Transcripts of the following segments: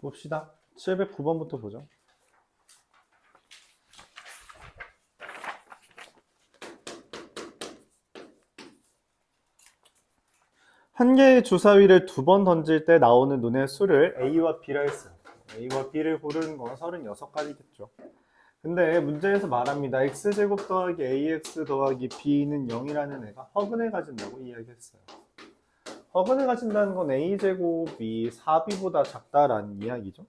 봅시다. 709번부터 보죠. 한 개의 주사위를 두 번 던질 때 나오는 눈의 수를 A와 B라 했어요. A와 B를 고르는 건 36가지겠죠. 근데 문제에서 말합니다. X제곱 더하기 AX 더하기 B는 0이라는 애가 허근을 가진다고 이야기했어요. 허근을 가진다는 건 A제곱이 4B보다 작다라는 이야기죠.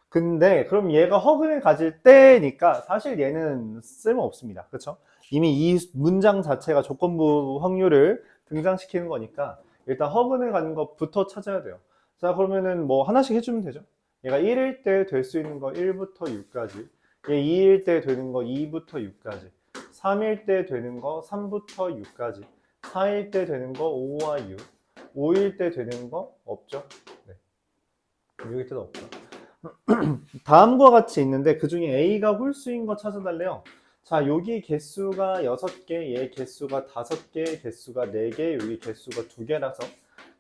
근데 그럼 얘가 허근을 가질 때니까 사실 얘는 쓸모없습니다. 그렇죠? 이미 이 문장 자체가 조건부 확률을 등장시키는 거니까 일단 허근을 가는 것부터 찾아야 돼요. 자, 그러면은 뭐 하나씩 해주면 되죠. 얘가 1일 때 될 수 있는 거 1부터 6까지, 얘 2일 때 되는 거 2부터 6까지, 3일 때 되는 거 3부터 6까지, 4일 때 되는 거 5와 6, 5일 때 되는 거 없죠? 네. 6일 때도 없죠. 다음과 같이 있는데 그 중에 A가 홀수인 거 찾아달래요. 자, 여기 개수가 6개, 얘 개수가 5개, 개수가 4개, 여기 개수가 2개라서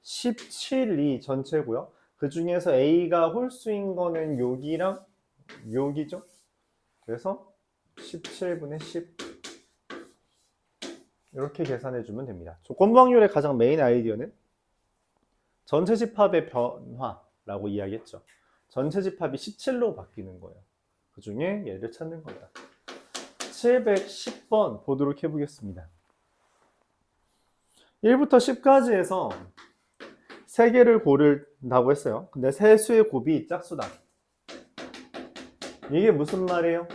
17이 전체고요. 그 중에서 A가 홀수인 거는 여기랑 여기죠. 그래서 17분의 10 이렇게 계산해 주면 됩니다. 조건부 확률의 가장 메인 아이디어는 전체 집합의 변화라고 이야기했죠. 전체 집합이 17로 바뀌는 거예요. 그 중에 얘를 찾는 거다. 710번 보도록 해보겠습니다. 1부터 10까지에서 3개를 고른다고 했어요. 근데 세 수의 곱이 짝수다. 이게 무슨 말이에요?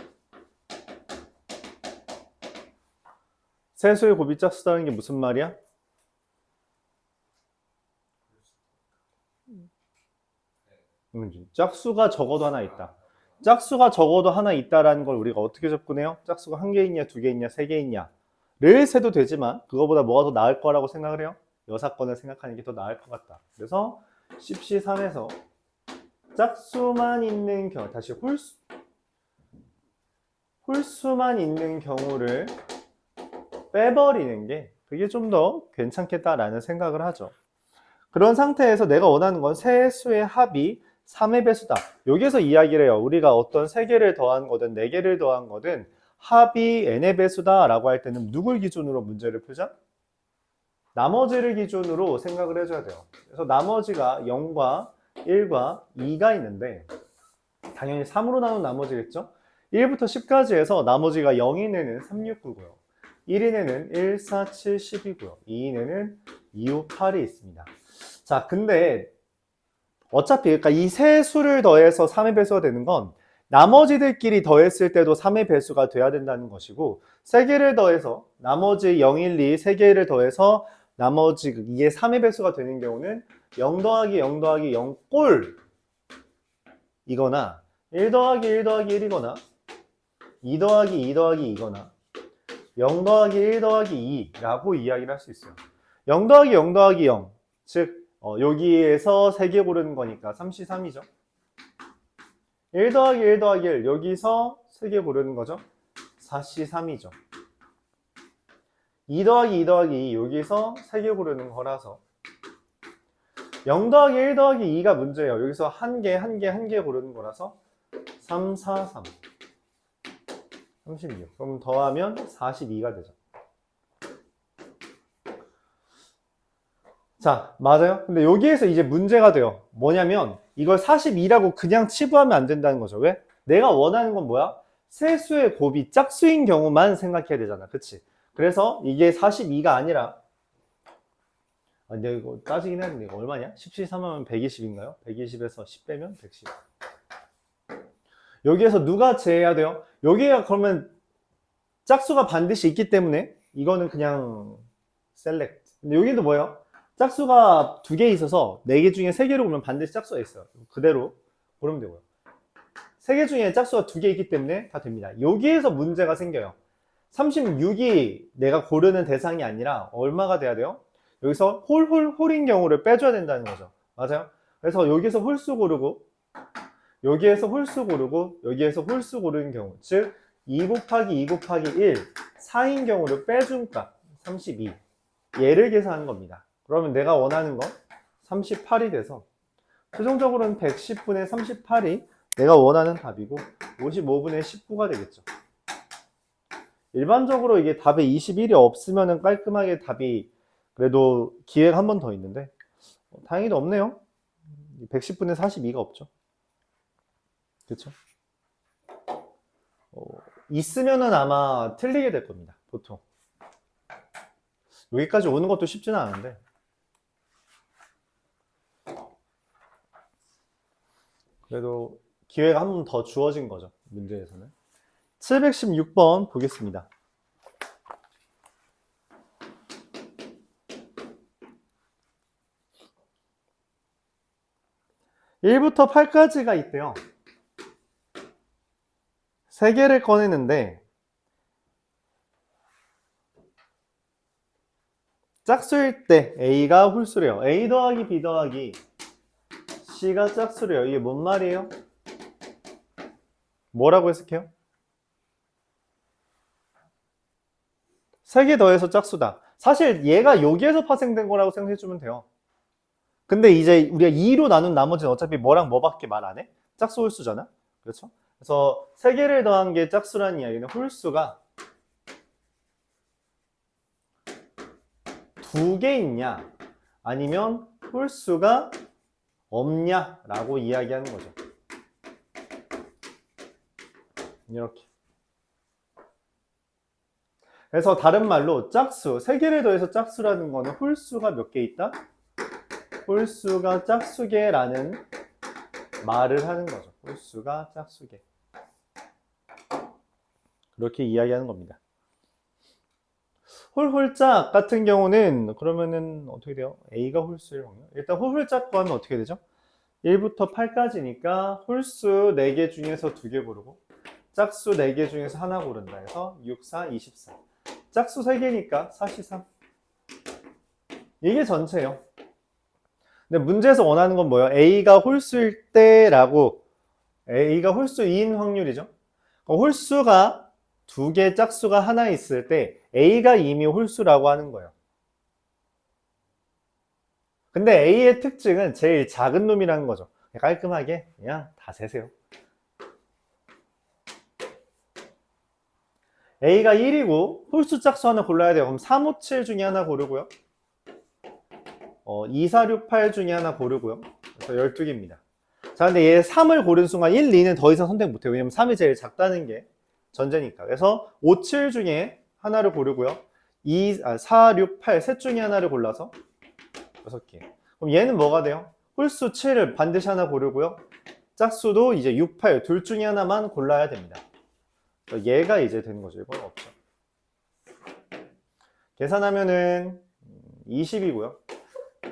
세 수의 곱이 짝수다는 게 무슨 말이야? 짝수가 적어도 하나 있다. 짝수가 적어도 하나 있다라는 걸 우리가 어떻게 접근해요? 짝수가 한 개 있냐, 두 개 있냐, 세 개 있냐를 세도 되지만 그거보다 뭐가 더 나을 거라고 생각을 해요? 여사건을 생각하는 게 더 나을 것 같다. 그래서 10C3에서 짝수만 있는 경우, 다시 홀수만 있는 경우를 빼버리는 게 그게 좀 더 괜찮겠다라는 생각을 하죠. 그런 상태에서 내가 원하는 건 세 수의 합이 3의 배수다. 여기서 이야기를 해요. 우리가 어떤 3개를 더한 거든 4개를 더한 거든 합이 n의 배수다 라고 할 때는 누굴 기준으로 문제를 풀자? 나머지를 기준으로 생각을 해줘야 돼요. 그래서 나머지가 0과 1과 2가 있는데 당연히 3으로 나눈 나머지겠죠? 1부터 10까지 해서 나머지가 0인 애는 3, 6, 9고요. 1인 애는 1, 4, 7, 10이고요. 2인 애는 2, 5, 8이 있습니다. 자, 근데 어차피 그러니까 이 세 수를 더해서 3의 배수가 되는 건 나머지들끼리 더했을 때도 3의 배수가 돼야 된다는 것이고 3개를 더해서 나머지 0, 1, 2, 3개를 더해서 나머지 이게 3의 배수가 되는 경우는 0 더하기 0 더하기 0꼴 이거나 1 더하기 1 더하기 1이거나 2 더하기 2 더하기 2거나 0 더하기 1 더하기 2라고 이야기를 할 수 있어요. 0 더하기 0 더하기 0, 즉 여기에서 3개 고르는 거니까 3C3이죠. 1 더하기 1 더하기 1, 여기서 3개 고르는 거죠. 4C3이죠. 2 더하기 2 더하기 2, 여기서 3개 고르는 거라서 0 더하기 1 더하기 2가 문제예요. 여기서 한 개 고르는 거라서 3, 4, 3 36. 그럼 더하면 42가 되죠. 자, 맞아요? 근데 여기에서 이제 문제가 돼요. 뭐냐면 이걸 42라고 그냥 치부하면 안 된다는 거죠. 왜? 내가 원하는 건 뭐야? 세 수의 곱이 짝수인 경우만 생각해야 되잖아. 그치? 그래서 이게 42가 아니라 근데 이거 따지긴 했는데 이거 얼마냐? 10C3하면 120인가요? 120에서 10 빼면 110. 여기에서 누가 제해야 돼요? 여기가 그러면 짝수가 반드시 있기 때문에 이거는 그냥 셀렉트. 근데 여기도 뭐예요? 짝수가 2개 있어서 4개 중에 3개로 보면 반드시 짝수가 있어요. 그대로 고르면 되고요. 3개 중에 짝수가 2개 있기 때문에 다 됩니다. 여기에서 문제가 생겨요. 36이 내가 고르는 대상이 아니라 얼마가 돼야 돼요? 여기서 홀인 경우를 빼줘야 된다는 거죠. 맞아요? 그래서 여기서 홀수 고르고 여기에서 홀수 고르고 여기에서 홀수 고르는 경우, 즉 2 곱하기 2 곱하기 1 4인 경우를 빼준 값 32 얘를 계산하는 겁니다. 그러면 내가 원하는 건 38이 돼서 최종적으로는 110분의 38이 내가 원하는 답이고 55분의 19가 되겠죠. 일반적으로 이게 답에 21이 없으면 깔끔하게 답이 그래도 기회가 한 번 더 있는데 다행히도 없네요. 110분의 42가 없죠. 그렇죠? 있으면은 아마 틀리게 될 겁니다. 보통. 여기까지 오는 것도 쉽지는 않은데. 그래도 기회가 한 번 더 주어진 거죠. 문제에서는. 716번 보겠습니다. 1부터 8까지가 있대요. 3개를 꺼내는데 짝수일 때 A가 홀수래요. A 더하기 B 더하기 C가 짝수래요. 이게 뭔 말이에요? 뭐라고 해석해요? 3개 더해서 짝수다. 사실 얘가 여기에서 파생된 거라고 생각해주면 돼요. 근데 이제 우리가 2로 나눈 나머지는 어차피 뭐랑 뭐밖에 말 안 해? 짝수 홀수잖아. 그렇죠? 그래서 3개를 더한 게 짝수라는 이야기는 홀수가 2개 있냐 아니면 홀수가 없냐라고 이야기하는 거죠. 이렇게. 그래서 다른 말로 짝수, 3개를 더해서 짝수라는 거는 홀수가 몇 개 있다? 홀수가 짝수개라는 말을 하는 거죠. 홀수가 짝수개. 그렇게 이야기하는 겁니다. 홀홀짝 같은 경우는 그러면은 어떻게 돼요? A가 홀수일 확률. 일단 홀홀짝 구하면 어떻게 되죠? 1부터 8까지니까 홀수 4개 중에서 2개 고르고 짝수 4개 중에서 하나 고른다 해서 6, 4, 24. 짝수 3개니까 43. 이게 전체예요. 근데 문제에서 원하는 건 뭐예요? A가 홀수일 때라고 A가 홀수인 확률이죠. 홀수가 2개, 짝수가 하나 있을 때 A가 이미 홀수라고 하는 거예요. 근데 A의 특징은 제일 작은 놈이라는 거죠. 깔끔하게 그냥 다 세세요. A가 1이고 홀수 짝수 하나 골라야 돼요. 그럼 3, 5, 7 중에 하나 고르고요. 2, 4, 6, 8 중에 하나 고르고요. 그래서 12개입니다. 자, 근데 얘 3을 고른 순간 1, 2는 더 이상 선택 못해요. 왜냐면 3이 제일 작다는 게 전제니까. 그래서 5, 7 중에 하나를 고르고요. 4, 6, 8 셋 중에 하나를 골라서 6개. 그럼 얘는 뭐가 돼요? 홀수 7을 반드시 하나 고르고요. 짝수도 이제 6, 8 둘 중에 하나만 골라야 됩니다. 얘가 이제 되는 거죠. 이건 없죠. 계산하면은 20이고요.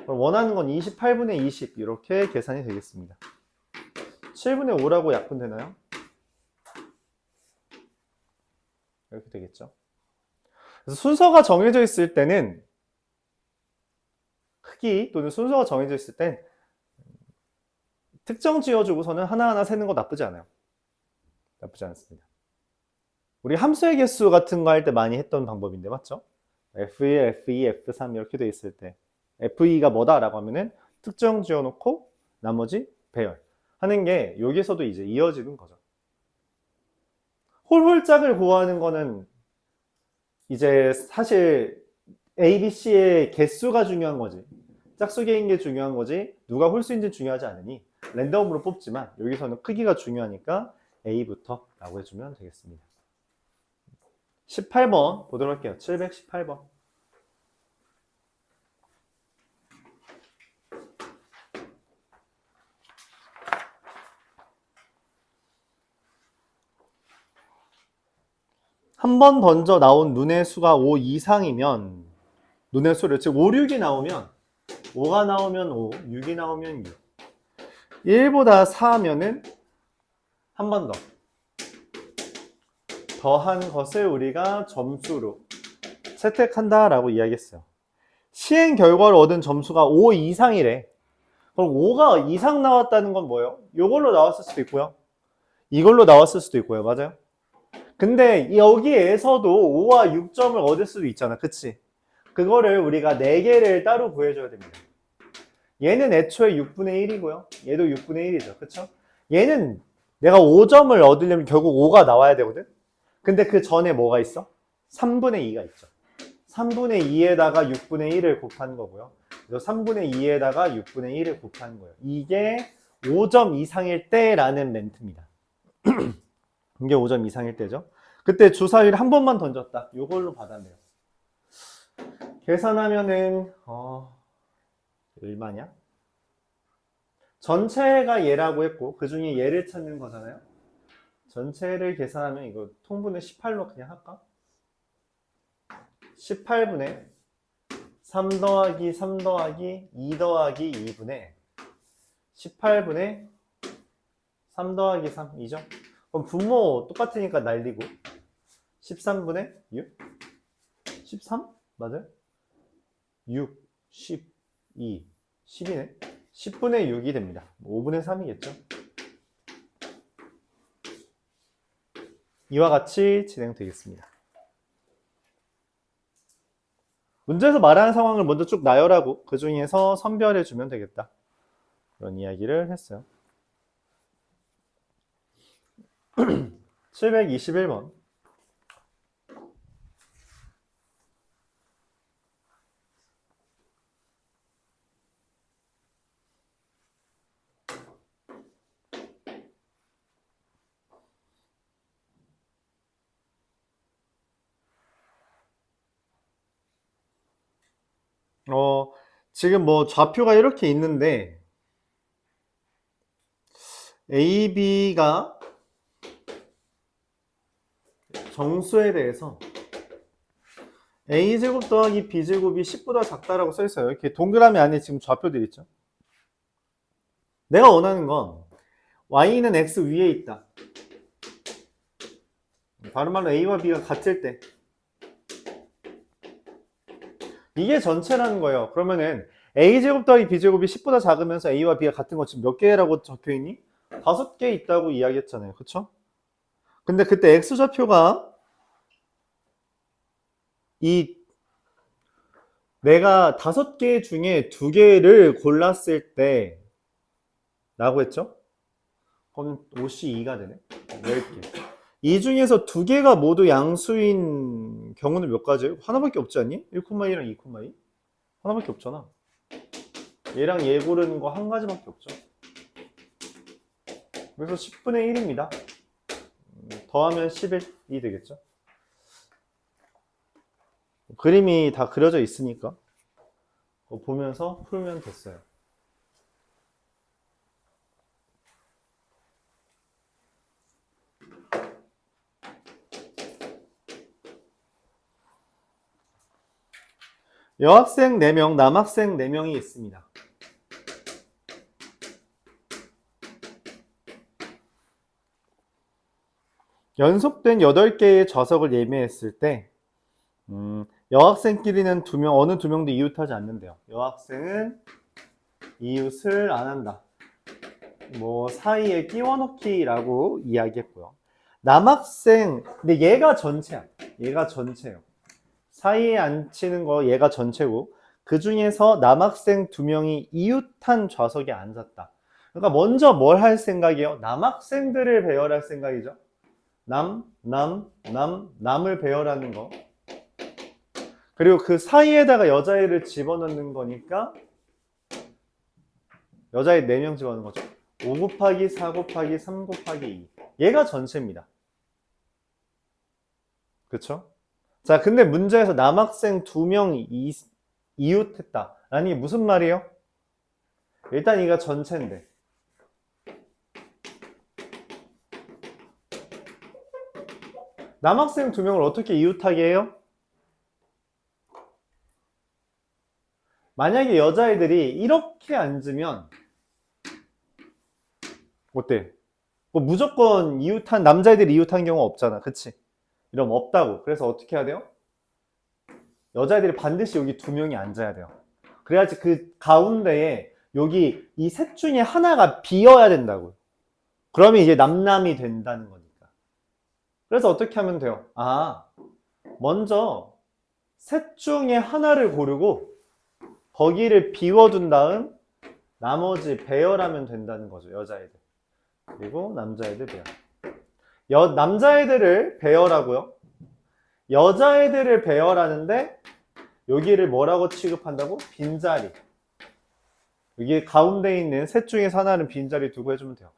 원하는 건 28분의 20 이렇게 계산이 되겠습니다. 7분의 5라고 약분되나요? 이렇게 되겠죠. 그래서 순서가 정해져 있을 때는 크기 또는 순서가 정해져 있을 땐 특정 지어주고서는 하나하나 세는 거 나쁘지 않아요. 나쁘지 않습니다. 우리 함수의 개수 같은 거 할 때 많이 했던 방법인데 맞죠? F1, F2, F3 이렇게 돼 있을 때 F2가 뭐다 라고 하면은 특정 지어놓고 나머지 배열 하는 게 여기서도 이제 이어지는 거죠. 홀홀짝을 구하는 거는 이제 사실 A, B, C의 개수가 중요한 거지 짝수개인 게 중요한 거지 누가 홀수인지 중요하지 않으니 랜덤으로 뽑지만 여기서는 크기가 중요하니까 A부터 라고 해주면 되겠습니다. 18번 보도록 할게요. 718번. 한 번 던져 나온 눈의 수가 5 이상이면 눈의 수를 즉 5, 6이 나오면 5가 나오면 5, 6이 나오면 6 1보다 4면은 한 번 더 더한 것을 우리가 점수로 채택한다 라고 이야기했어요. 시행 결과를 얻은 점수가 5 이상이래. 그럼 5가 이상 나왔다는 건 뭐예요? 이걸로 나왔을 수도 있고요. 이걸로 나왔을 수도 있고요. 맞아요? 근데 여기에서도 5와 6점을 얻을 수도 있잖아. 그치? 그거를 우리가 4개를 따로 구해줘야 됩니다. 얘는 애초에 6분의 1이고요. 얘도 6분의 1이죠. 그쵸? 얘는 내가 5점을 얻으려면 결국 5가 나와야 되거든? 근데 그 전에 뭐가 있어? 3분의 2가 있죠. 3분의 2에다가 6분의 1을 곱한 거고요. 그래서 3분의 2에다가 6분의 1을 곱한 거예요. 이게 5점 이상일 때라는 멘트입니다. 이게 5점 이상일 때죠. 그때 주사위를 한 번만 던졌다. 이걸로 받았네요. 계산하면은 얼마냐? 전체가 얘라고 했고 그 중에 얘를 찾는 거잖아요. 전체를 계산하면 이거 통분을 18로 그냥 할까? 18분의 3 더하기 3 더하기 2 더하기 2분의 18분의 3 더하기 3이죠? 그럼 분모 똑같으니까 날리고 13분의 6? 13? 맞아요? 6, 12, 12네? 10분의 6이 됩니다. 5분의 3이겠죠? 이와 같이 진행되겠습니다. 문제에서 말하는 상황을 먼저 쭉 나열하고 그 중에서 선별해 주면 되겠다. 그런 이야기를 했어요. 721번. 지금 뭐 좌표가 이렇게 있는데 A, B가 정수에 대해서 A제곱 더하기 B제곱이 10보다 작다라고 써 있어요. 이렇게 동그라미 안에 지금 좌표들 있죠. 내가 원하는 건 Y는 X 위에 있다. 다른 말로 A와 B가 같을 때 이게 전체라는 거예요. 그러면은 A제곱 더하기 B제곱이 10보다 작으면서 A와 B가 같은 거 지금 몇 개라고 적혀있니? 5개 있다고 이야기했잖아요. 그쵸? 근데 그때 X좌표가 내가 5개 중에 2개를 골랐을 때 라고 했죠? 그럼 5C2가 되네. 10개. 이 중에서 2개가 모두 양수인 경우는 몇 가지예요? 하나밖에 없지 않니? 1,2랑 2,2? 하나밖에 없잖아. 얘랑 얘 고르는 거 한 가지밖에 없죠. 그래서 10분의 1입니다. 더하면 11이 되겠죠. 그림이 다 그려져 있으니까 보면서 풀면 됐어요. 여학생 4명, 남학생 4명이 있습니다. 연속된 8개의 좌석을 예매했을 때 여학생끼리는 어느 2명도 이웃하지 않는데요. 여학생은 이웃을 안 한다. 뭐 사이에 끼워넣기라고 이야기했고요. 남학생, 근데 얘가 전체야. 얘가 전체예요. 사이에 앉히는 거 얘가 전체고 그 중에서 남학생 2명이 이웃한 좌석에 앉았다. 그러니까 먼저 뭘 할 생각이에요? 남학생들을 배열할 생각이죠. 남을 배열하는 거. 그리고 그 사이에다가 여자애를 집어넣는 거니까 여자애 4명 집어넣는 거죠. 5 곱하기 4 곱하기 3 곱하기 2. 얘가 전체입니다. 그쵸? 자, 근데 문제에서 남학생 2명이 이웃했다. 아니, 무슨 말이에요? 일단 이가 전체인데. 남학생 2명을 어떻게 이웃하게 해요? 만약에 여자애들이 이렇게 앉으면 어때? 뭐 무조건 남자애들이 이웃한 경우 없잖아. 그치? 이러면 없다고. 그래서 어떻게 해야 돼요? 여자애들이 반드시 여기 2명이 앉아야 돼요. 그래야지 그 가운데에 여기 이 셋 중에 하나가 비어야 된다고요. 그러면 이제 남남이 된다는 거니까. 그래서 어떻게 하면 돼요? 먼저 셋 중에 하나를 고르고 거기를 비워둔 다음 나머지 배열하면 된다는 거죠. 여자애들. 그리고 남자애들 배열. 남자애들을 배열하고요. 여자애들을 배열하는데 여기를 뭐라고 취급한다고? 빈자리. 여기 가운데 있는 셋 중에서 하나는 빈자리 두고 해주면 돼요.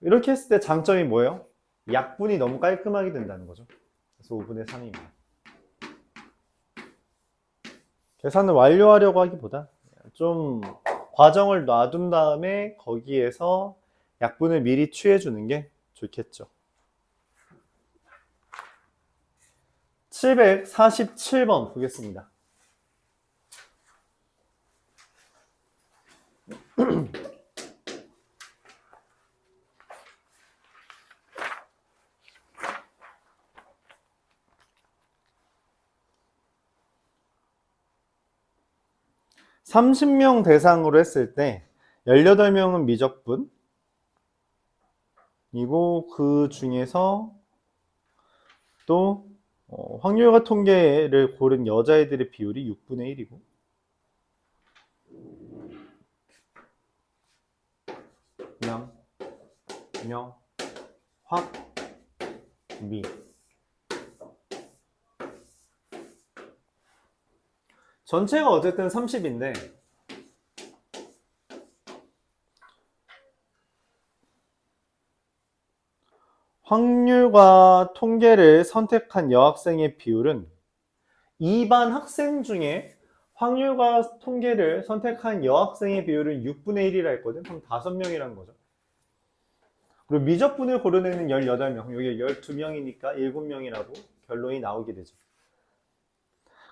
이렇게 했을 때 장점이 뭐예요? 약분이 너무 깔끔하게 된다는 거죠. 그래서 5분의 3입니다. 계산을 완료하려고 하기보다 좀 과정을 놔둔 다음에 거기에서 약분을 미리 취해주는 게 좋겠죠. 747번 보겠습니다. (30명) 대상으로 했을 때 18명은 미적분, 이고 그 중에서 또 확률과 통계를 고른 여자애들의 비율이 6분의 1이고 남, 명, 확, 미. 전체가 어쨌든 30인데 확률과 통계를 선택한 여학생의 비율은 2반 학생 중에 확률과 통계를 선택한 여학생의 비율은 6분의 1이라 했거든. 그럼 5명이라는 거죠. 그리고 미적분을 고른 애는 18명, 여기 12명이니까 7명이라고 결론이 나오게 되죠.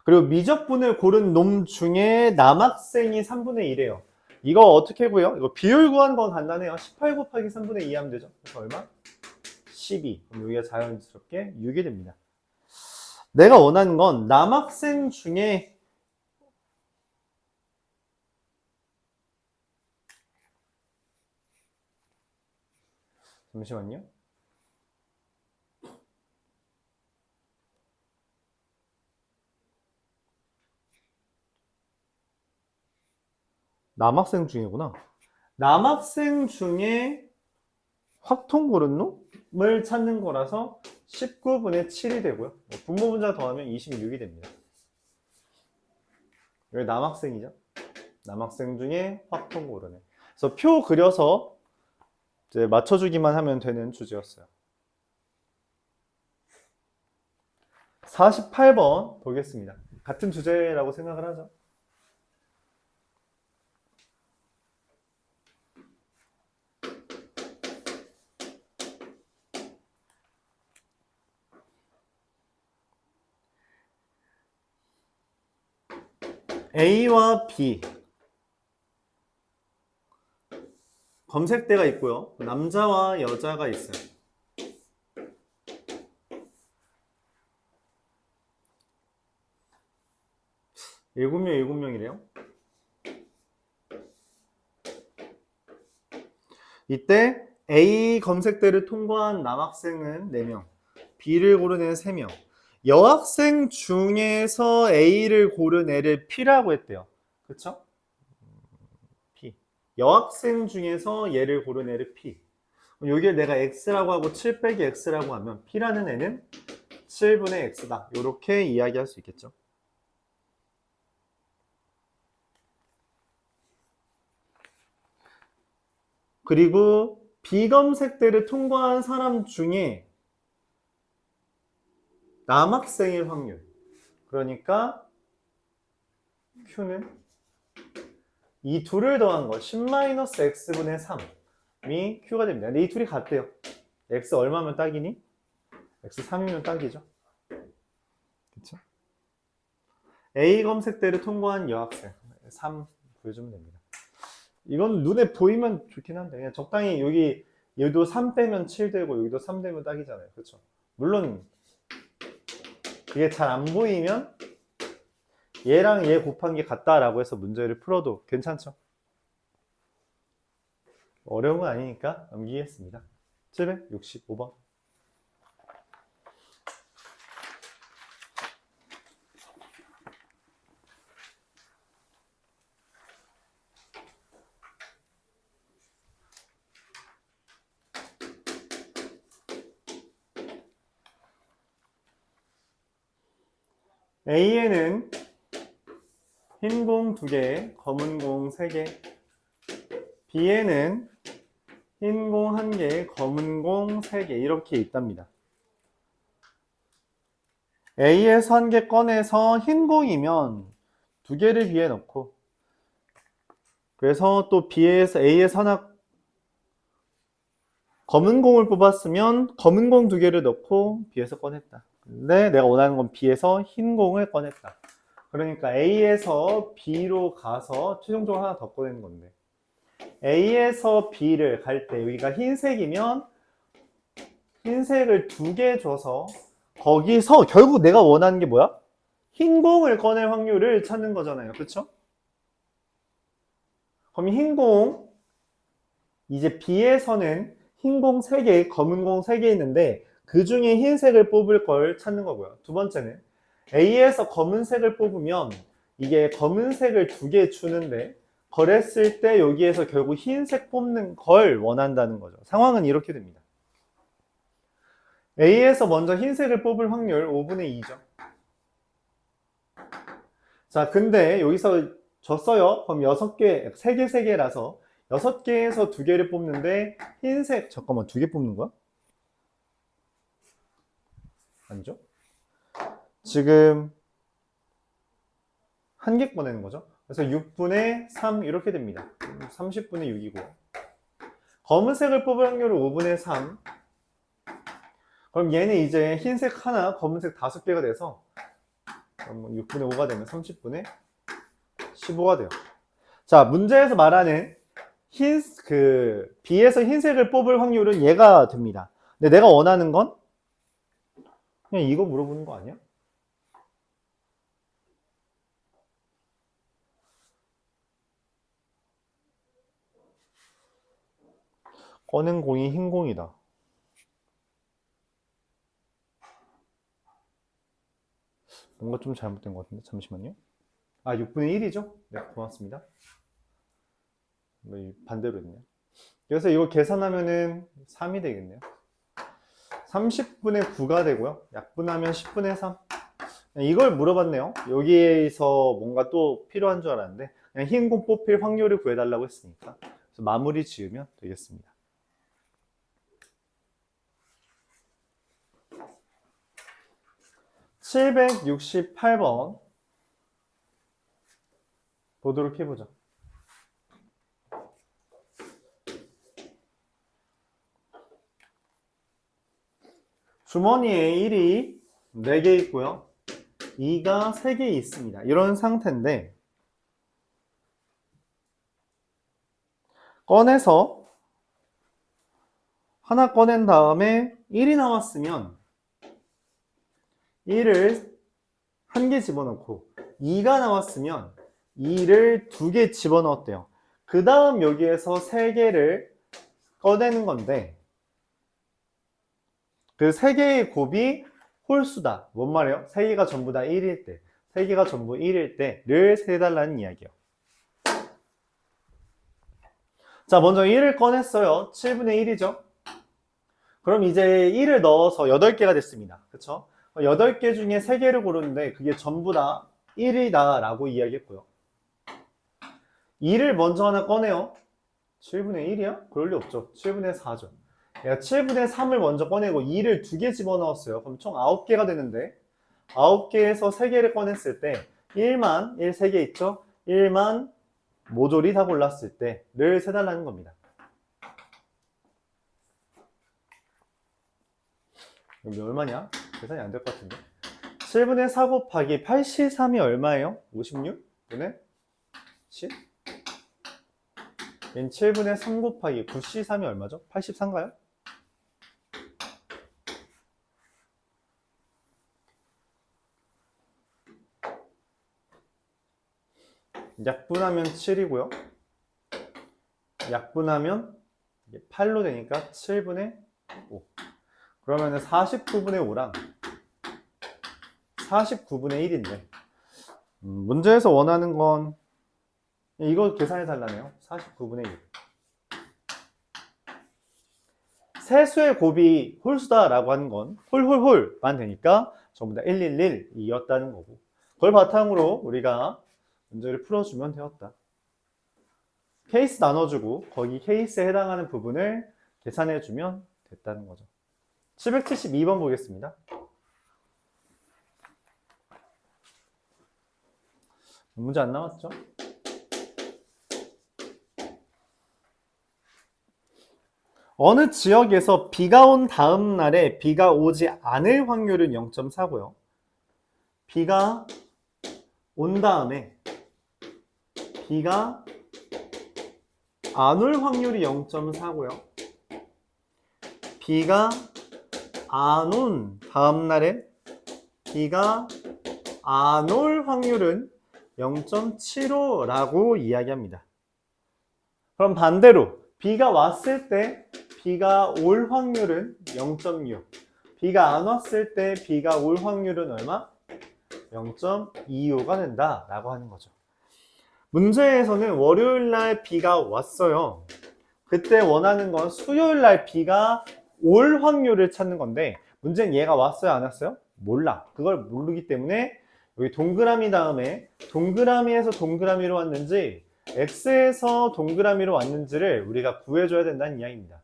그리고 미적분을 고른 놈 중에 남학생이 3분의 1이에요. 이거 어떻게 구해요? 이거 비율 구하는 건 간단해요. 18 곱하기 3분의 2 하면 되죠. 그래서 얼마? 12. 그럼 여기가 자연스럽게 6이 됩니다. 내가 원하는 건 남학생 중에 잠시만요. 남학생 중이구나. 남학생 중에 확통 고른 놈을 찾는 거라서 19분의 7이 되고요. 분모 분자 더하면 26이 됩니다. 여기 남학생이죠. 남학생 중에 확통 고른 애. 그래서 표 그려서 이제 맞춰주기만 하면 되는 주제였어요. 48번 보겠습니다. 같은 주제라고 생각을 하죠. A와 B 검색대가 있고요. 남자와 여자가 있어요. 일곱 명이래요. 이때 A 검색대를 통과한 남학생은 4명, B를 고른 애는 3명. 여학생 중에서 A를 고른 애를 P라고 했대요. 그쵸? P. 여학생 중에서 얘를 고른 애를 P. 여기를 내가 X라고 하고 7 빼기 X라고 하면 P라는 애는 7분의 X다. 이렇게 이야기할 수 있겠죠. 그리고 비검색대를 통과한 사람 중에 남학생일 확률. 그러니까 Q는 이 둘을 더한 거 10-X분의 3이 Q가 됩니다. 근데 이 둘이 같대요. X 얼마면 딱이니? X 3이면 딱이죠. 그쵸? A 검색대를 통과한 여학생 3 구해주면 됩니다. 이건 눈에 보이면 좋긴 한데 그냥 적당히 여기도 3 빼면 7 되고 여기도 3 되면 딱이잖아요. 그렇죠? 물론 그게 잘 안 보이면 얘랑 얘 곱한 게 같다라고 해서 문제를 풀어도 괜찮죠? 어려운 건 아니니까 넘기겠습니다. 765번. A에는 흰 공 2개, 검은 공 3개. B에는 흰 공 1개, 검은 공 3개 이렇게 있답니다. A에서 1개 꺼내서 흰 공이면 2개를 B에 넣고, 그래서 또 A에서 하나 검은 공을 뽑았으면 검은 공 2개를 넣고 B에서 꺼냈다. 근데 내가 원하는 건 B에서 흰 공을 꺼냈다. 그러니까 A에서 B로 가서 최종적으로 하나 더 꺼내는 건데, A에서 B를 갈 때 여기가 흰색이면 흰색을 2개 줘서 거기서 결국 내가 원하는 게 뭐야? 흰 공을 꺼낼 확률을 찾는 거잖아요. 그렇죠? 그럼 흰 공, 이제 B에서는 흰 공 3개, 검은 공 3개 있는데 그 중에 흰색을 뽑을 걸 찾는 거고요. 두 번째는 A에서 검은색을 뽑으면 이게 검은색을 2개 주는데 그랬을 때 여기에서 결국 흰색 뽑는 걸 원한다는 거죠. 상황은 이렇게 됩니다. A에서 먼저 흰색을 뽑을 확률 5분의 2죠. 자, 근데 여기서 줬어요. 그럼 6개, 3개, 3개라서 6개에서 2개를 뽑는데 흰색, 잠깐만 2개 뽑는 거야? 아니죠? 지금 1개 꺼내는 거죠. 그래서 6분의 3 이렇게 됩니다. 30분의 6이고 검은색을 뽑을 확률은 5분의 3. 그럼 얘는 이제 흰색 하나, 검은색 5개가 돼서 6분의 5가 되면 30분의 15가 돼요. 자, 문제에서 말하는 B에서 흰색을 뽑을 확률은 얘가 됩니다. 근데 내가 원하는 건 그냥 이거 물어보는 거 아니야? 꺼낸 공이 흰 공이다. 뭔가 좀 잘못된 것 같은데 잠시만요. 6분의 1이죠? 네, 고맙습니다. 반대로 했네요. 그래서 이거 계산하면은 3이 되겠네요. 30분의 9가 되고요. 약분하면 10분의 3. 이걸 물어봤네요. 여기에서 뭔가 또 필요한 줄 알았는데 그냥 흰 공 뽑힐 확률을 구해달라고 했으니까 그래서 마무리 지으면 되겠습니다. 768번 보도록 해보죠. 주머니에 1이 4개 있고요. 2가 3개 있습니다. 이런 상태인데 꺼내서 하나 꺼낸 다음에 1이 남았으면 1을 1개 집어넣고 2가 나왔으면 2를 2개 집어넣었대요. 그 다음 여기에서 3개를 꺼내는 건데 그 3개의 곱이 홀수다. 뭔 말이에요? 3개가 전부 다 1일 때, 3개가 전부 1일 때를 세달라는 이야기예요. 자, 먼저 1을 꺼냈어요. 7분의 1이죠. 그럼 이제 1을 넣어서 8개가 됐습니다. 그쵸? 8개 중에 3개를 고르는데 그게 전부 다 1이다 라고 이야기했고요. 2를 먼저 하나 꺼내요. 7분의 1이야? 그럴 리 없죠. 7분의 4죠. 내가 7분의 3을 먼저 꺼내고 2를 2개 집어넣었어요. 그럼 총 9개가 되는데 9개에서 3개를 꺼냈을 때 1만 1 3개 있죠? 1만 모조리 다 골랐을 때를 세달라는 겁니다. 여기 얼마냐? 계산이 안 될 것 같은데 7분의 4 곱하기 83이 얼마예요? 56분의 10? 얘는 7분의 3 곱하기 9C3이 얼마죠? 83인가요? 약분하면 7이고요. 약분하면 8로 되니까 7분의 5. 그러면 49분의 5랑 49분의 1인데 문제에서 원하는 건 이거 계산해 달라네요. 49분의 1. 세수의 곱이 홀수다 라고 하는 건 홀홀홀만 되니까 전부 다 111이었다는 거고 그걸 바탕으로 우리가 문제를 풀어주면 되었다. 케이스 나눠주고 거기 케이스에 해당하는 부분을 계산해주면 됐다는 거죠. 772번 보겠습니다. 문제 안 나왔죠? 어느 지역에서 비가 온 다음 날에 비가 오지 않을 확률은 0.4고요. 비가 온 다음에 비가 안 올 확률이 0.4고요. 비가 안 온 다음 날에 비가 안 올 확률은 0.75라고 이야기합니다. 그럼 반대로 비가 왔을 때 비가 올 확률은 0.6. 비가 안 왔을 때 비가 올 확률은 얼마? 0.25가 된다라고 하는 거죠. 문제에서는 월요일 날 비가 왔어요. 그때 원하는 건 수요일 날 비가 올 확률을 찾는 건데 문제는 얘가 왔어요, 안 왔어요? 몰라. 그걸 모르기 때문에 여기 동그라미 다음에 동그라미에서 동그라미로 왔는지 X에서 동그라미로 왔는지를 우리가 구해줘야 된다는 이야기입니다.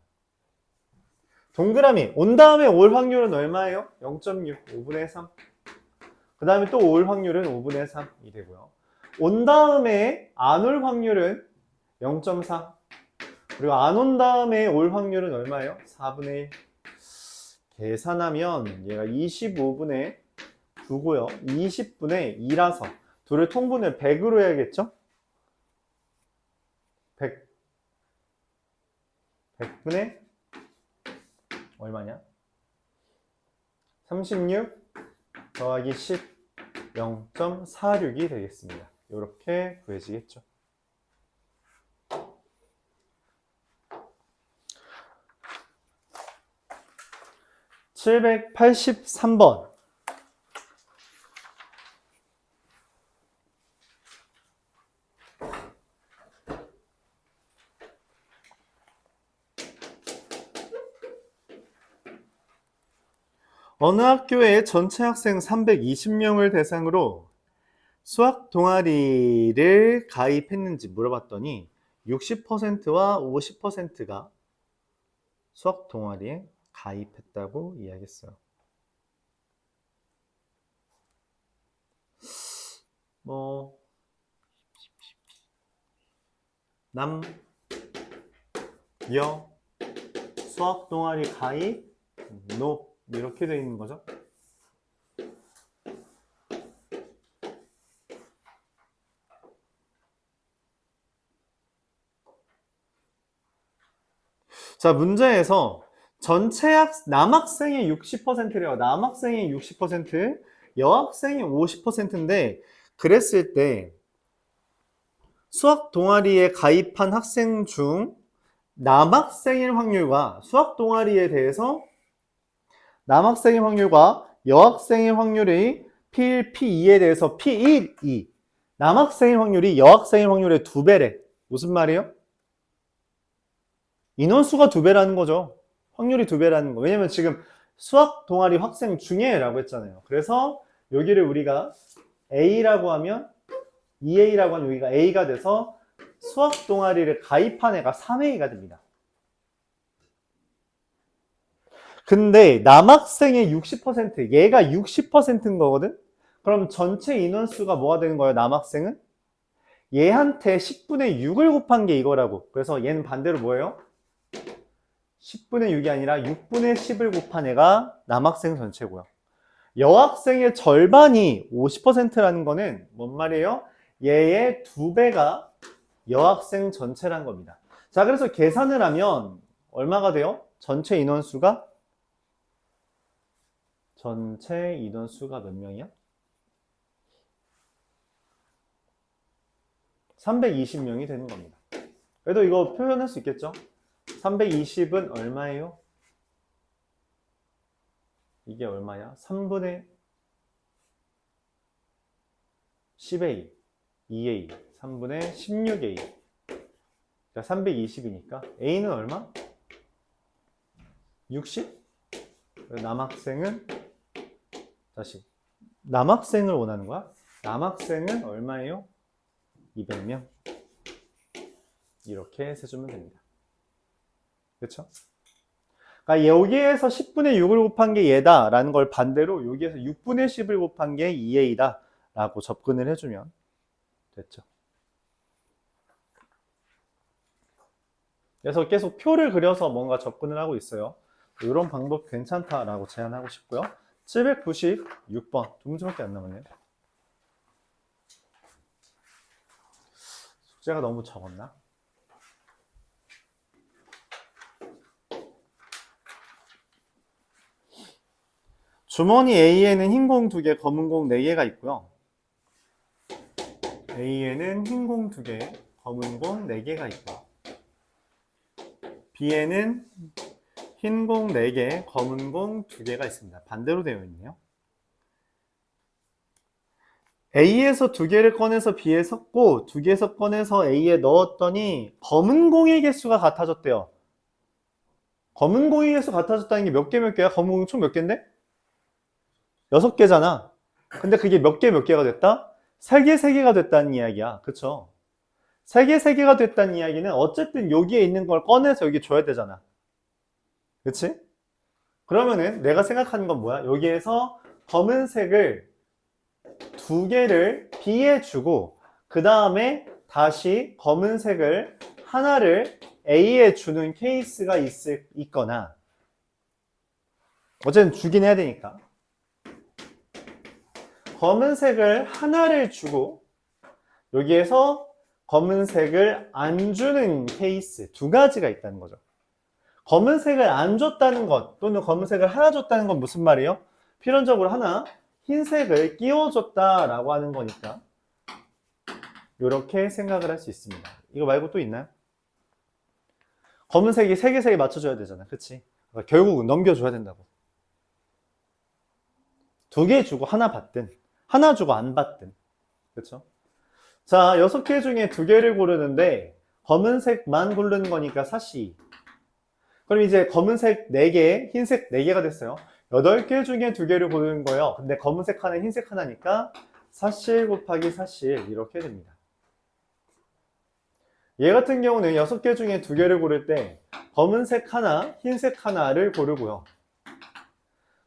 동그라미 온 다음에 올 확률은 얼마예요? 0.6, 5분의 3. 그 다음에 또 올 확률은 5분의 3이 되고요. 온 다음에 안 올 확률은 0.4. 그리고 안 온 다음에 올 확률은 얼마예요? 4분의 1. 계산하면 얘가 25분의 9고요. 20분의 2라서 둘을 통분을 100으로 해야겠죠? 100분의 얼마냐? 36 더하기 10 0.46이 되겠습니다. 이렇게 구해지겠죠. (783번) 어느 학교에 전체 학생 320명을 대상으로 수학 동아리를 가입했는지 물어봤더니 60%와 50%가 수학 동아리에 가입했다고 이야기했어요. 남, 여, 수학 동아리 가입, 노 이렇게 되어 있는 거죠. 자, 문제에서 전체 남학생의 60%래요. 남학생의 60%, 여학생의 50%인데 그랬을 때 수학 동아리에 가입한 학생 중 남학생일 확률과 수학 동아리에 대해서 남학생의 확률과 여학생의 확률이 P1, P2에 대해서 P1, 2. 남학생의 확률이 여학생의 확률의 2배래. 무슨 말이에요? 인원수가 2배라는 거죠. 확률이 2배라는 거. 왜냐면 지금 수학 동아리 학생 중에 라고 했잖아요. 그래서 여기를 우리가 A라고 하면 2A라고 하면 여기가 A가 돼서 수학 동아리를 가입한 애가 3A가 됩니다. 근데 남학생의 60%, 얘가 60%인 거거든? 그럼 전체 인원수가 뭐가 되는 거예요, 남학생은? 얘한테 10분의 6을 곱한 게 이거라고. 그래서 얘는 반대로 뭐예요? 10분의 6이 아니라 6분의 10을 곱한 애가 남학생 전체고요. 여학생의 절반이 50%라는 거는 뭔 말이에요? 얘의 2배가 여학생 전체란 겁니다. 자, 그래서 계산을 하면 얼마가 돼요? 전체 인원수가 몇 명이야? 320명이 되는 겁니다. 그래도 이거 표현할 수 있겠죠? 320은 얼마예요? 이게 얼마야? 3분의 10A, 2A, 3분의 16A. 자, 320이니까 A는 얼마? 60? 남학생은 다시 남학생을 원하는 거야? 남학생은 얼마예요? 200명. 이렇게 세주면 됩니다. 그렇죠? 그러니까 여기에서 10분의 6을 곱한 게 얘다 라는 걸 반대로 여기에서 6분의 10을 곱한 게 2a다 라고 접근을 해주면 됐죠. 그래서 계속 표를 그려서 뭔가 접근을 하고 있어요. 이런 방법 괜찮다라고 제안하고 싶고요. 796번. 두 문제밖에 안 남았네요. 숙제가 너무 적었나? 주머니 A에는 흰 공 2개, 검은 공 4개가 있고요. A에는 흰 공 2개, 검은 공 4개가 있고요. B에는 흰 공 4개, 검은 공 2개가 있습니다. 반대로 되어 있네요. A에서 2개를 꺼내서 B에 섞고 2개에서 꺼내서 A에 넣었더니 검은 공의 개수가 같아졌대요. 검은 공의 개수 같아졌다는 게 몇 개 몇 개야? 검은 공이 총 몇 개인데? 6개잖아. 근데 그게 몇 개가 됐다? 3개 3개가 됐다는 이야기야. 그쵸? 3개 3개가 됐다는 이야기는 어쨌든 여기에 있는 걸 꺼내서 여기 줘야 되잖아. 그치? 그러면은 내가 생각하는 건 뭐야? 여기에서 검은색을 2개를 B에 주고 그 다음에 다시 검은색을 하나를 A에 주는 케이스가 있거나 어쨌든 주긴 해야 되니까 검은색을 하나를 주고 여기에서 검은색을 안 주는 케이스 2가지가 있다는 거죠. 검은색을 안 줬다는 것 또는 검은색을 하나 줬다는 건 무슨 말이에요? 필연적으로 하나 흰색을 끼워줬다라고 하는 거니까 이렇게 생각을 할 수 있습니다. 이거 말고 또 있나요? 검은색이 3개 맞춰줘야 되잖아. 그치? 그러니까 결국은 넘겨줘야 된다고. 2개 주고 하나 받든 하나 주고 안 받든 그쵸? 자, 6개 중에 2개를 고르는데 검은색만 고르는 거니까 사시. 그럼 이제 검은색 4개, 흰색 4개가 됐어요. 8개 중에 2개를 고르는 거예요. 근데 검은색 하나, 흰색 하나니까 사실 곱하기 사실 이렇게 됩니다. 얘 같은 경우는 6개 중에 2개를 고를 때 검은색 하나, 흰색 하나를 고르고요.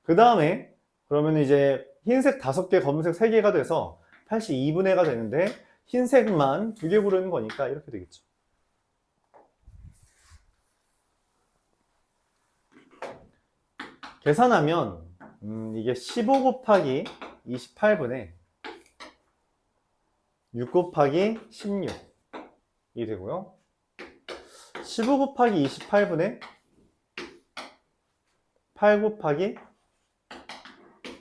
그 다음에 그러면 이제 흰색 5개, 검은색 3개가 돼서 82분의가 되는데 흰색만 2개 고르는 거니까 이렇게 되겠죠. 계산하면 이게 15 곱하기 28분의 6 곱하기 16이 되고요. 15 곱하기 28분의 8 곱하기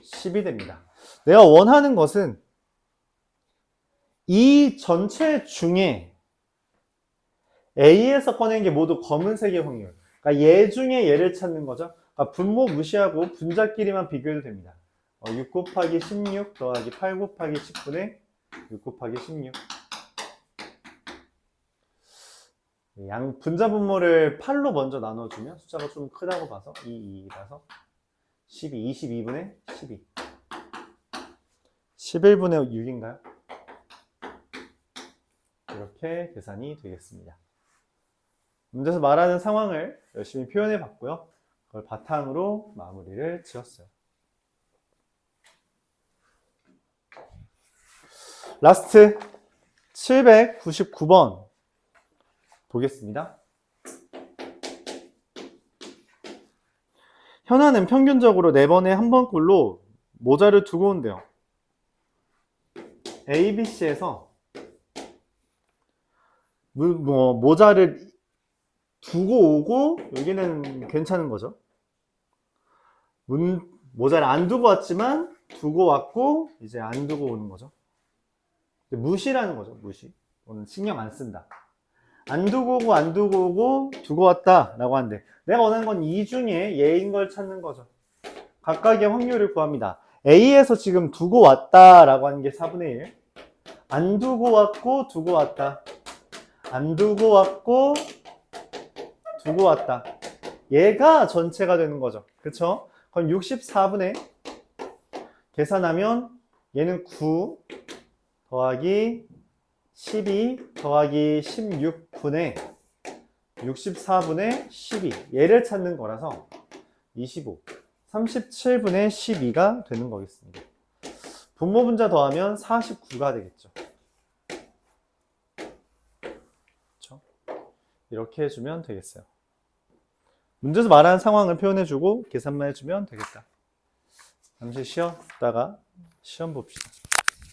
10이 됩니다. 내가 원하는 것은 이 전체 중에 A에서 꺼낸 게 모두 검은색의 확률. 그러니까 얘 중에 얘를 찾는 거죠. 그러니까 분모 무시하고 분자끼리만 비교해도 됩니다. 6 곱하기 16 더하기 8 곱하기 10분의 6 곱하기 16. 양 분자 분모를 8로 먼저 나눠주면 숫자가 좀 크다고 봐서 2라서 12, 22분의 12. 11분의 6인가요? 이렇게 계산이 되겠습니다. 문제에서 말하는 상황을 열심히 표현해 봤고요. 그걸 바탕으로 마무리를 지었어요. 라스트 799번 보겠습니다. 현아는 평균적으로 4번에 한 번꼴로 모자를 두고 온대요. A, B, C에서 모자를 두고 오고 여기는 괜찮은 거죠. 모자를 안 두고 왔지만 두고 왔고 이제 안 두고 오는 거죠. 무시라는 거죠. 무시. 오늘 신경 안 쓴다. 안 두고 오고 안 두고 오고 두고 왔다 라고 하는데 내가 원하는 건 이 중에 얘인 걸 찾는 거죠. 각각의 확률을 구합니다. A에서 지금 두고 왔다 라고 하는 게 4분의 1. 안 두고 왔고 두고 왔다. 안 두고 왔고 두고 왔다. 얘가 전체가 되는 거죠. 그쵸? 그럼 64분의 계산하면 얘는 9, 더하기 12 더하기 16분의 64분의 12 얘를 찾는 거라서 25 37분의 12가 되는 거겠습니다. 분모 분자 더하면 49가 되겠죠. 그렇죠? 이렇게 해주면 되겠어요. 문제에서 말하는 상황을 표현해주고 계산만 해주면 되겠다. 잠시 쉬었다가 시험 봅시다.